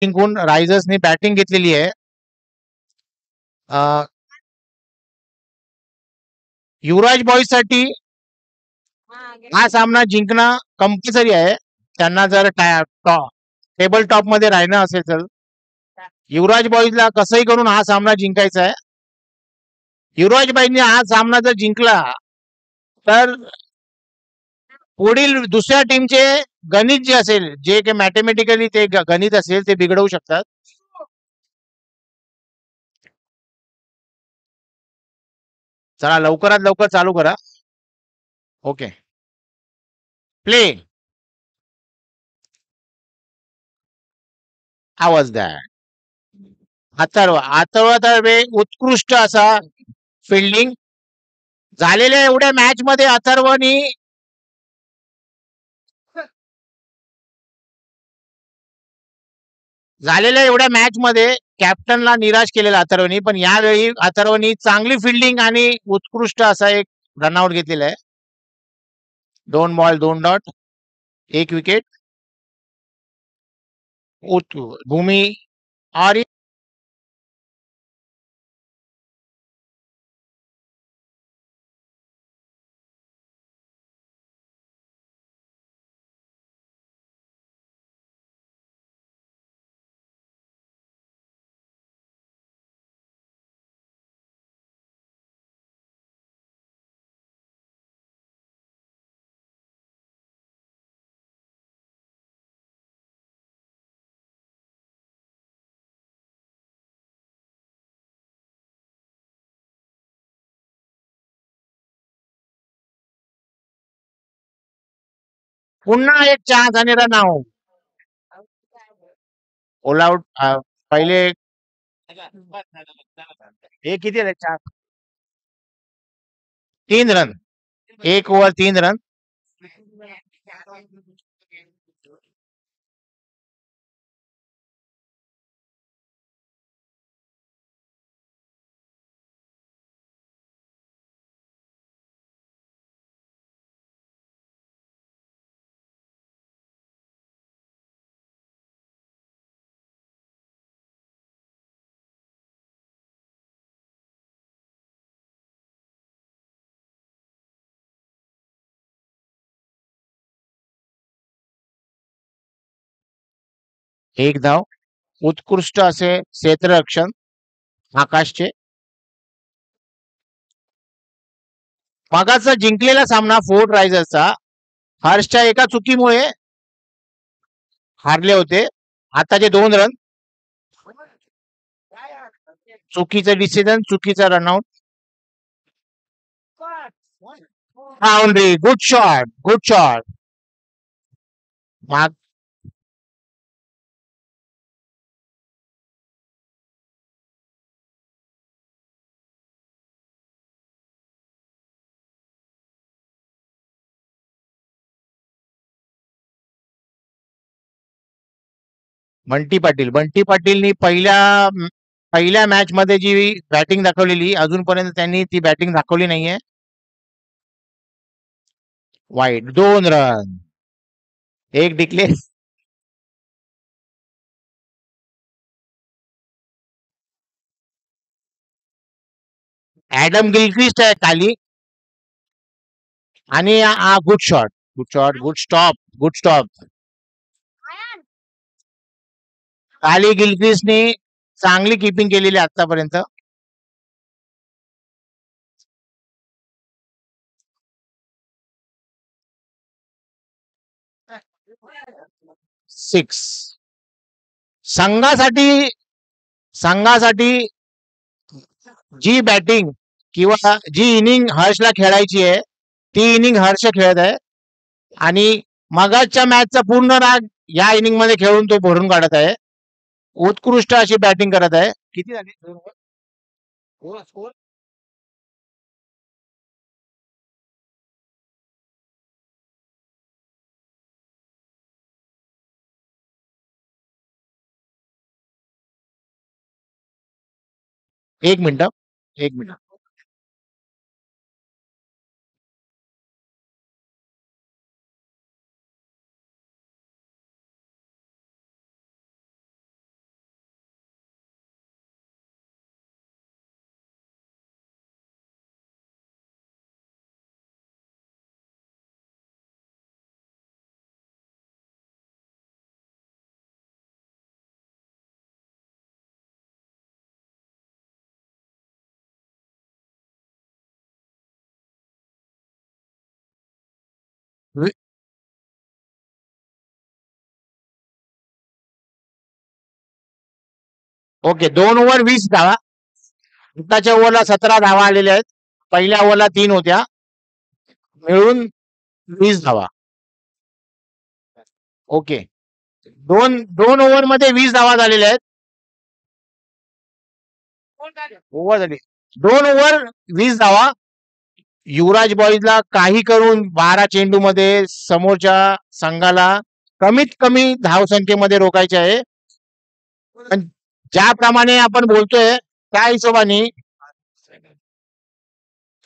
जिंकून रायझर्सने बॅटिंग घेतलेली आहे. युवराज बॉयजसाठी हा सामना जिंकणं कंपल्सरी आहे. त्यांना जर टेबल टॉप मध्ये राहणं असेल तर युवराज बॉयजला कसंही करून हा सामना जिंकायचा आहे. युवराज बॉयजने हा सामना जर जिंकला तर पुढील दुसऱ्या टीमचे गणित जे असेल, जे काही मॅथमॅटिकली ते गणित असेल ते बिघडवू शकतात. चला लवकरात लवकर चालू करा. Okay play. आवाज द्या. अथर्व तर्फे उत्कृष्ट असा फिल्डिंग झालेल्या एवढ्या मॅच मध्ये अथर्वनी झालेल्या एवढ्या मॅच मध्ये कॅप्टनला निराश केलेला अथर्वनी, पण यावेळी अथर्वनी चांगली फिल्डिंग आणि उत्कृष्ट असा एक रनआउट घेतलेला आहे. 2 बॉल 2 डॉट 1 विकेट. भूमी और पुन्हा एक चान्स आणि रनआउट. All out. पहिले हे किती आहे? 3 रन. 1 over 3 run. एक धाव. उत्कृष्ट असे क्षेत्ररक्षण आकाशचे. मगाचा जिंकलेला सामना फोर्ट रायझर्सचा हर्षच्या एका चुकीमुळे हारले होते. आताचे 2 रन. चुकीचं डिसिजन, चुकीचा run out. Boundary. Good shot, good shot. Bunty पाटीलनी पहिल्या मॅच मध्ये जी बॅटिंग दाखवलेली अजूनपर्यंत त्यांनी ती बॅटिंग दाखवली नाहीये. वाईट. 2 रन. एक डिक्लेअर. ऍडम गिलक्रिस्ट आहे खाली आणि good shot, good shot, good stop, good stop. खाली गिलक्रिस्टनी चांगली किपिंग केलेली आतापर्यंत. 6. संघासाठी संघासाठी जी बॅटिंग किंवा जी इनिंग हर्षला खेळायची आहे ती इनिंग हर्ष खेळत आहे आणि मगाच्या मॅचचा पूर्ण राग या इनिंग मध्ये खेळून तो भरून काढत आहे. उत्कृष्ट अशी बॅटिंग करत आहे. किती झाली स्कोर? 1 मिनिट. 1 मिनिट. वि- ओके, 2 ओव्हर 20 धावा. आताच्या ओव्हरला 17 धावा आलेल्या आहेत. पहिल्या ओव्हरला 3 होत्या, मिळून 20 धावा. ओके, दोन दोन ओव्हर मध्ये 20 धावा झालेल्या आहेत. ओव्हर झाली 2 ओव्हर 20 धावा. युवराज बॉईजला काही करून 12 चेंडू मध्ये समोरच्या संघाला कमीत कमी धावसंख्येमध्ये रोखायचे आहे. पण ज्याप्रमाणे आपण बोलतोय त्या हिशोबाने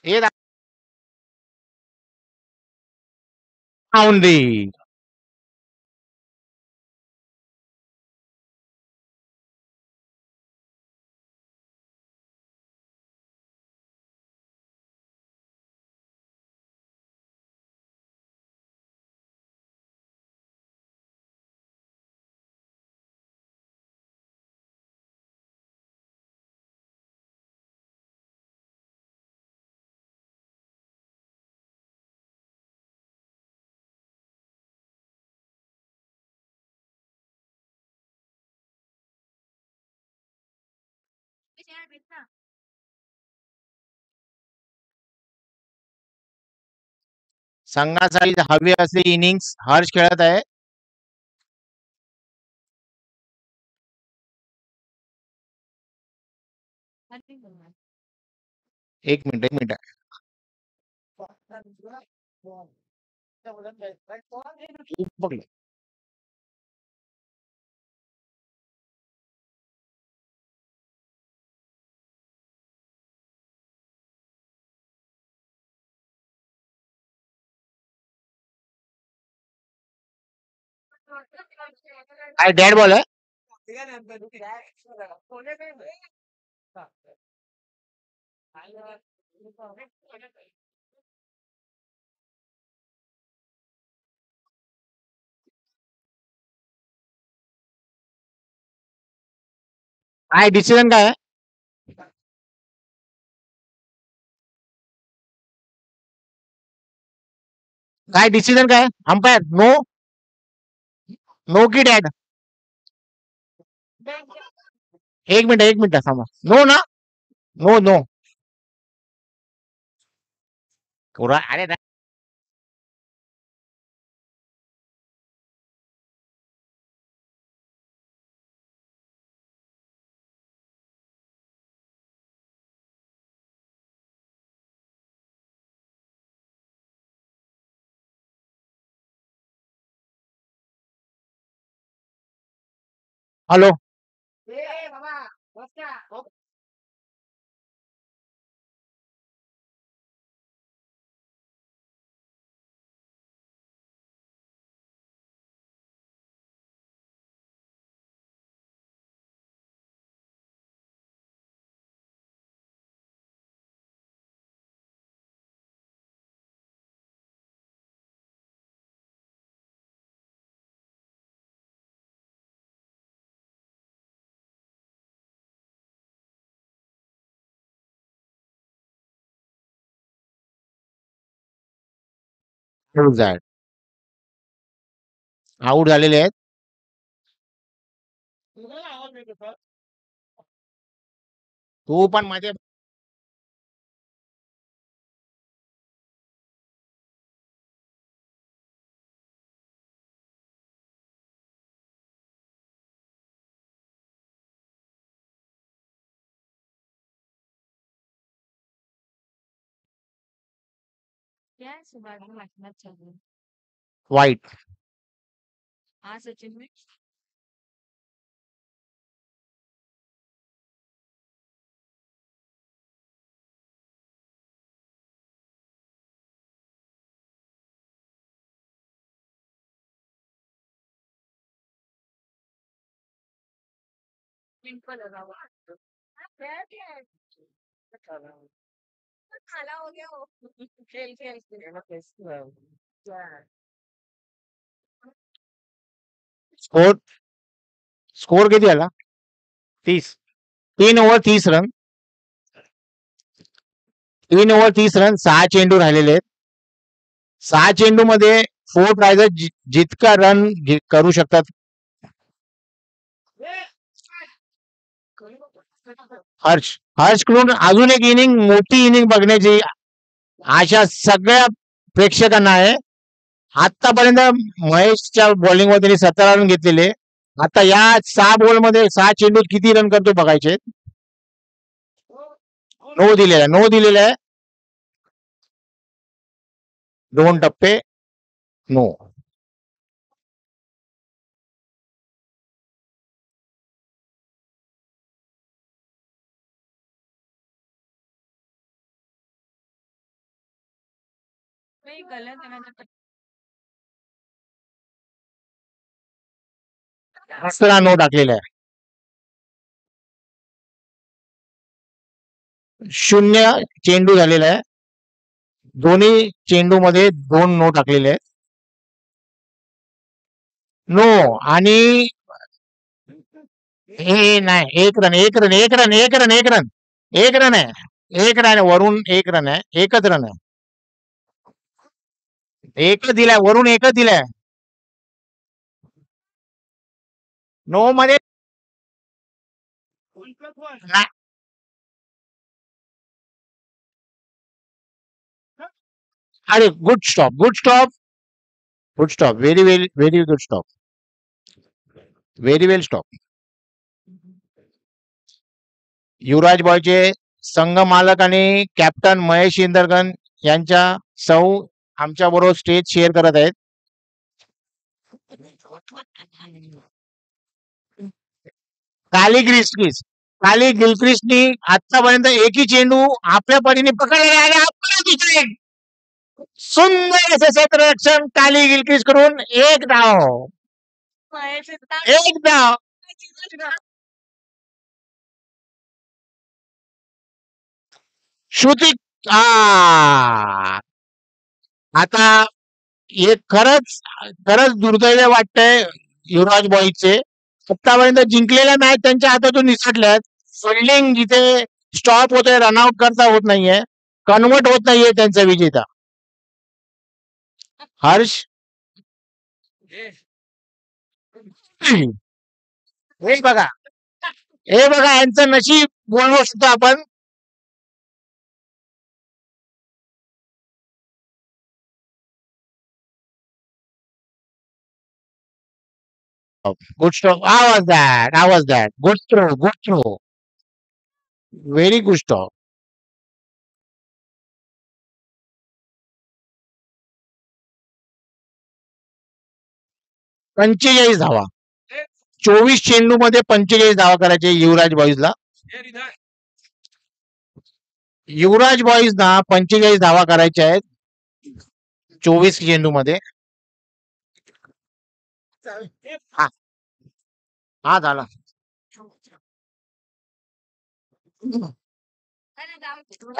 हे बाउंड्री. संघासाठी हवी असलेली इनिंग्स हर्ष खेळत आहे. एक मिनिट. पकडलं. काय डेड बॉल आहे? काय डिसिजन काय आहे? काय डिसिजन काय? अंपायर नो, नो की डॅड? एक मिनिट थांबा. नो ना? No no. अरे हॅलो. आउट झालेले आहेत. तू पण मध्ये वाईट. स्कोर स्कोर किती आला? 30. 3 ओव्हर 30 रन. 3 over 30 run. 6 चेंडू राहिलेले आहेत. 6 चेंडू मध्ये फोर्थ राहायचं जितका रन करू शकतात. हर्ष हर्षकडून अजून एक इनिंग, मोठी इनिंग बघण्याची आशा सगळ्या प्रेक्षकांना आहे. आतापर्यंत महेशच्या बॉलिंग मध्ये त्यांनी 17 रन घेतलेले. आता या 6 बॉल मध्ये 6 चेंडूत किती रन करतो बघायचे. 9 दिलेला, 9 दिलेला आहे. 2 टप्पे 9. असला 9 टाकलेला आहे. 0 चेंडू झालेला आहे. दोन्ही चेंडू मध्ये 2 नो टाकलेले आहेत. नो आणि हे नाही, 1 run, 1 run, 1 run, 1 run, 1 run, 1 run आहे. 1 रन वरून 1 रन आहे. एकच रन आहे. एकच दिलाय वरून, एकच दिलाय. नो मध्ये नाही. अरे good stop, good stop, good stop. Very very very good stop. Very well stop. Yuvraj बॉयचे संघ मालक आणि कॅप्टन महेश इंदरगन यांच्या सौ आमच्या बरोबर स्टेज शेअर करत आहेत. काली गिलक्रिस्ट, काली गिलक्रिस्टनी आतापर्यंत एकही चेंडू आपल्या परीने पकडलेला आहे. सुंदर असे क्षेत्ररक्षण काली गिलक्रिस्ट करून एक धाव, एक धाव. श्रुती आता हे खरंच खरंच दुर्दैव वाटतंय युवराज बॉईजचे. आतापर्यंत जिंकलेल्या मॅच त्यांच्या हातातून निसटल्यात. फिल्डिंग जिथे स्टॉप होते, रनआउट करता होत नाहीये, कन्वर्ट होत नाहीये त्यांचा विजेता. हर्ष हे बघा, हे बघा यांचं नशीब बोलू शकतो आपण. Good stop. How's that, how's that. Good throw, good throw. Very good stop. 45 धावा. 24 चेंडू मध्ये 45 धावा करायचे युवराज बॉईजला. युवराज बॉईज ना 45 धावा करायच्या आहेत 24 चेंडू मध्ये. हा हा झाला.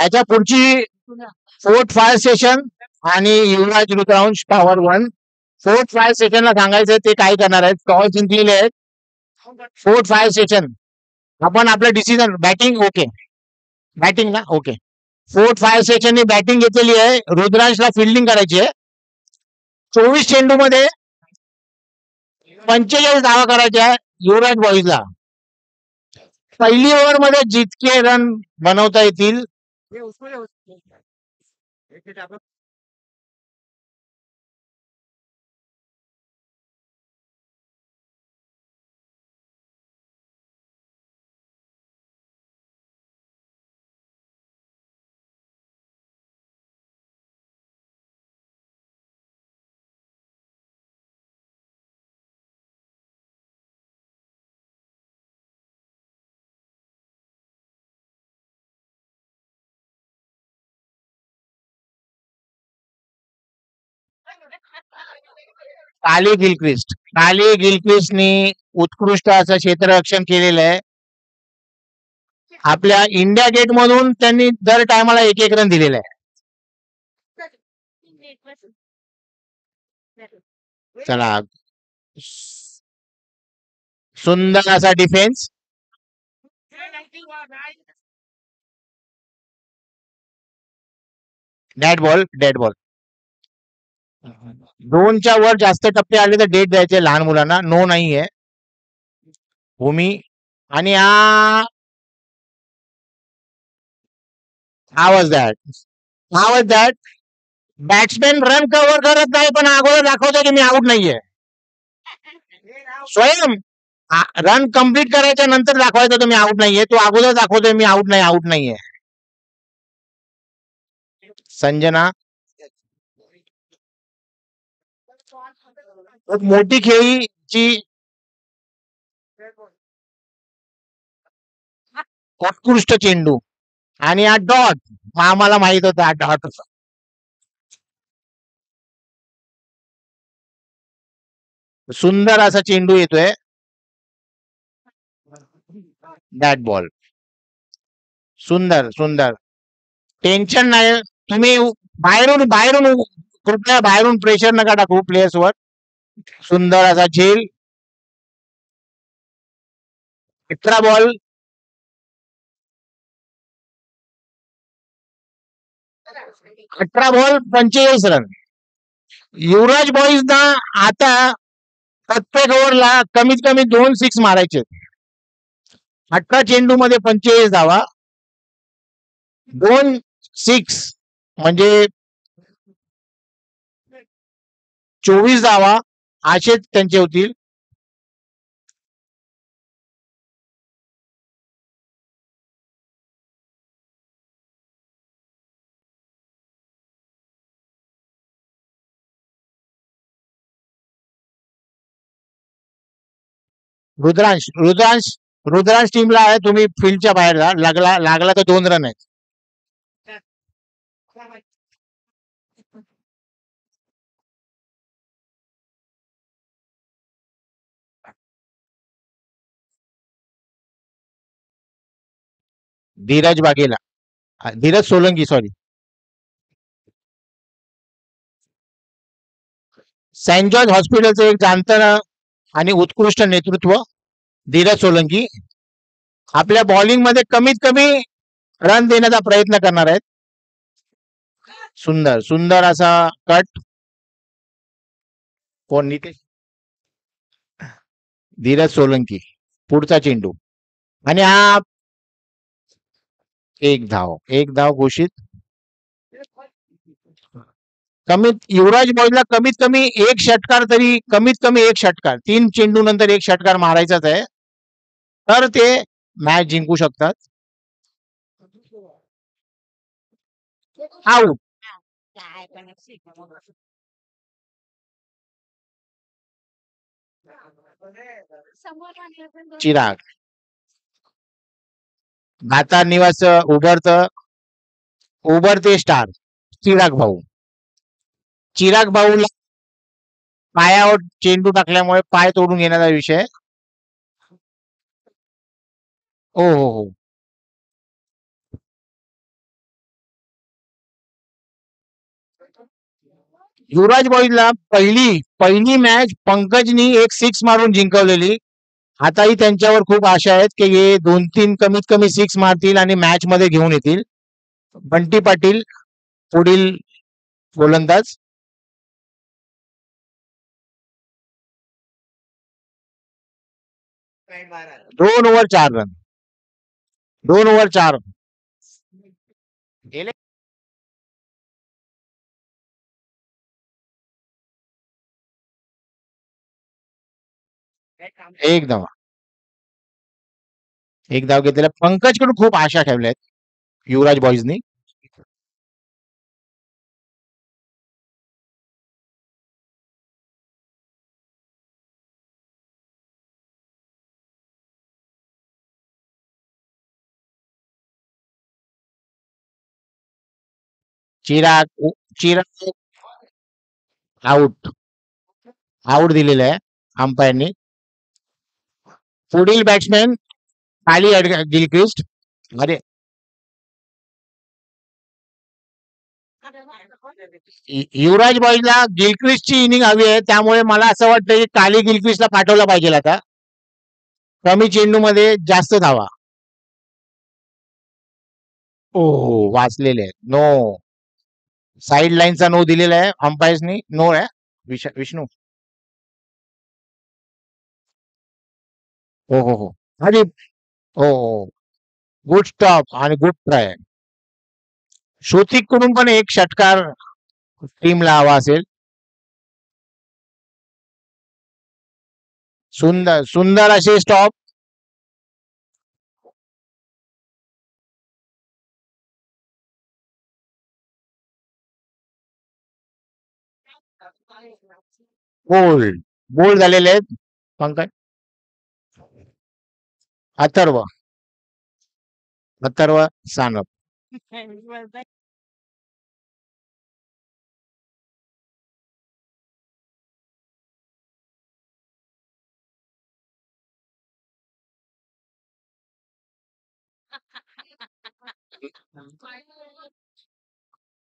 याच्या पुढची 4th-5 सेशन आणि युवराज ऋतुरांश पॉवर 1. 4th-5 सेशनला सांगायचं ते काय करणार आहेत. टॉस जिंकलेले आहेत. 4th-5 सेशन आपण आपलं डिसिजन बॅटिंग. ओके, बॅटिंग ना. ओके, 4th-5 सेशननी बॅटिंग घेतलेली आहे. रुद्रांशला फिल्डिंग करायची आहे. 24 चेंडू मध्ये 45 धावा करायच्या आहे युवराज बॉईजला. पहिली ओव्हर मध्ये जितके रन बनवता येतील काली गिलक्रिस्ट, काली गिलक्रिस्टनी उत्कृष्ट असं क्षेत्ररक्षण केलेलं आहे. आपल्या इंडिया गेट मधून त्यांनी दर टायमाला 1-1 रन दिलेला आहे. चला, सुंदर असा defence. Dead ball, dead ball. 2च्या वर जास्त टप्पे आले तर डेट द्यायचे लहान मुलांना. नो नाहीये भूमी. आणि आवाज that how's that batsman run cover करत नाही पण अगोदर दाखवतो की मी आउट नाहीये. स्वयं रन कंप्लीट करायच्या नंतर दाखवायचं तुम्ही आउट नाहीये. तो अगोदर दाखवतोय मी आउट नाहीये. संजना मोठी खेळीची उत्कृष्ट चेंडू. आणि हा डॉट आम्हाला माहित होता. हा डॉट सुंदर असा चेंडू येतोय. बॅट बॉल सुंदर सुंदर. टेन्शन नाही. तुम्ही बाहेरून बाहेरून कृपया बाहेरून प्रेशर नका टाकू प्लेयर्स वर. सुंदर असा झेल. 18 बॉल 45 रन. युवराज बॉईज ना आता प्रत्येक ओव्हरला कमीत कमी 2 सिक्स मारायचे. 18 चेंडू मध्ये 45 धावा. 2 सिक्स म्हणजे 24 धावा असेच त्यांचे होतील. रुद्रांश रुद्रांश रुद्रांश टीमला आहे. तुम्ही फील्डच्या बाहेर जा. लागला तर 2 रन आहेत. Dhiraj Bagela Dhiraj Solanki sorry. Saint George हॉस्पिटलचं एक जाणतं आणि उत्कृष्ट नेतृत्व धीरज सोलंकी आपल्या बॉलिंग मध्ये कमीत कमी रन देण्याचा प्रयत्न करणार आहेत. सुंदर सुंदर असा कट. कोण नितेश धीरज सोलंकी. पुढचा चेंडू आणि हा एक धाव घोषित. युवराज बॉयला कमीत कमी एक षटकार तरी कमीत कमी एक षटकार 3 चेंडू नंतर एक षटकार मारायचाच आहे तर ते मॅच जिंकू शकतात. आउट. चिराग भाता निवास उभरते स्टार चिराग भाऊला पायावर चेंडू टाकल्यामुळे पाय तोडून घेण्याचा विषय. हो हो हो. युवराज बॉईजला पहिली मॅच पंकजनी एक 6 मारून जिंकवलेली. आताही त्यांच्यावर खूप आशा आहेत की हे 2-3 कमीत कमी 6 मारतील आणि मॅच मध्ये घेऊन येतील. बंटी पाटील पुढील गोलंदाज. 2 ओव्हर 4 रन. 2 ओव्हर 4 एक धाव घेतलेल्या. पंकजकडून खूप आशा ठेवल्यात युवराज बॉईजनी. चिराग आउट दिलेलं आहे अंपायरनी. पुढील बॅट्समॅन खाली गिलक्रिस्ट. अरे युवराज बॉईजला गिलक्रिस्टची इनिंग हवी आहे त्यामुळे मला असं वाटतं की काली गिलक्रिस्टला पाठवलं पाहिजे आता. कमी चेंडू मध्ये जास्त धावा. ओ वाचलेले नो. साईड लाईनचा नो दिलेला आहे अंपायर्सनी. नो आहे विष्णू. हो हो हो. आणि हो हो. गुड स्टॉप आणि गुड ट्राय. श्रुतिक कडून पण एक षटकार टीमला हवा असेल. सुंदर सुंदर असे स्टॉप. बोल्ड बोल्ड झालेले आहेत पंकज. अथर्व अथर्व सानप.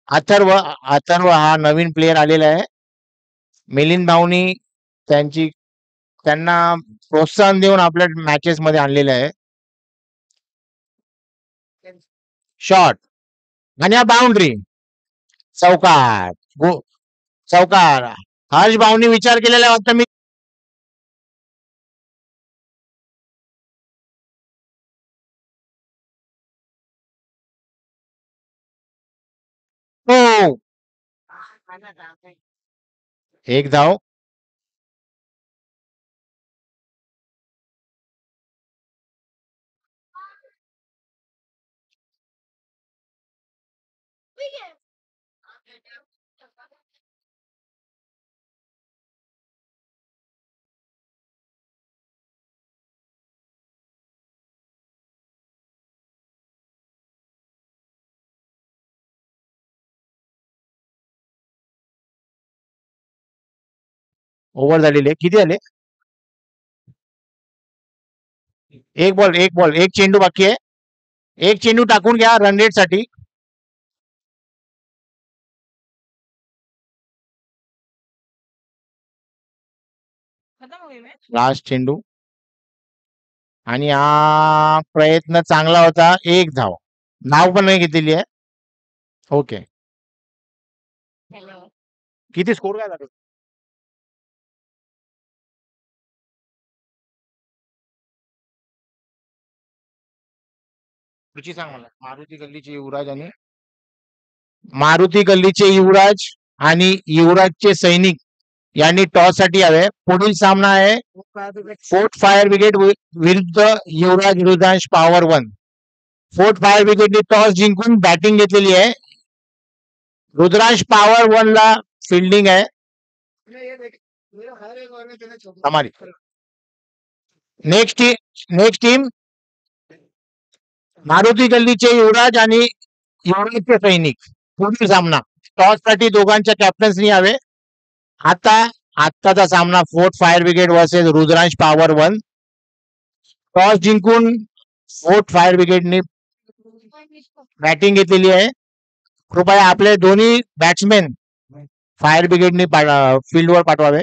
अथर्व अथर्व हा नवीन प्लेयर आलेला आहे. मिलिंद भाऊनी त्यांना प्रोत्साहन देऊन आपल्या मॅचेस मध्ये आणलेलं आहे. शॉट आणि हा बाउंड्री. चौकार चौकार. हर्ष भाऊनी विचार केलेला वाटतं मी. हो. एक धाव. ओव्हर झालेले किती झाले. एक बॉल एक चेंडू बाकी आहे. एक चेंडू टाकून घ्या रन रेट साठी. लास्ट चेंडू आणि हा प्रयत्न चांगला होता. एक धाव. नाव पण नाही घेतलेली आहे. ओके. किती स्कोर काय झाला. पुढची सांग मला. मारुती गल्लीचे युवराज आणि युवराजचे सैनिक यांनी टॉस साठी यावे. पुढील सामना आहे फोर्ट फायर ब्रिगेड विरुद्ध Yuvraj Rudransh power one. Fort Fire ब्रिगेडने टॉस जिंकून बॅटिंग घेतलेली आहे. रुद्रांश पॉवर वन ला फिल्डिंग आहे. नेक्स्ट टीम मारुती गल्लीचे युवराज आणि युवराजचे सैनिक. पुढील सामना टॉस साठी दोघांच्या कॅप्टन्सनी यावे. आत्ताचा सामना fort Fire brigade versus Rudransh power one. Toss जिंकून फोर्ट फायर ब्रिगेडने बॅटिंग घेतलेली आहे. कृपया आपले दोन्ही बॅट्समॅन फायर ब्रिगेडने फील्डवर पाठवावे.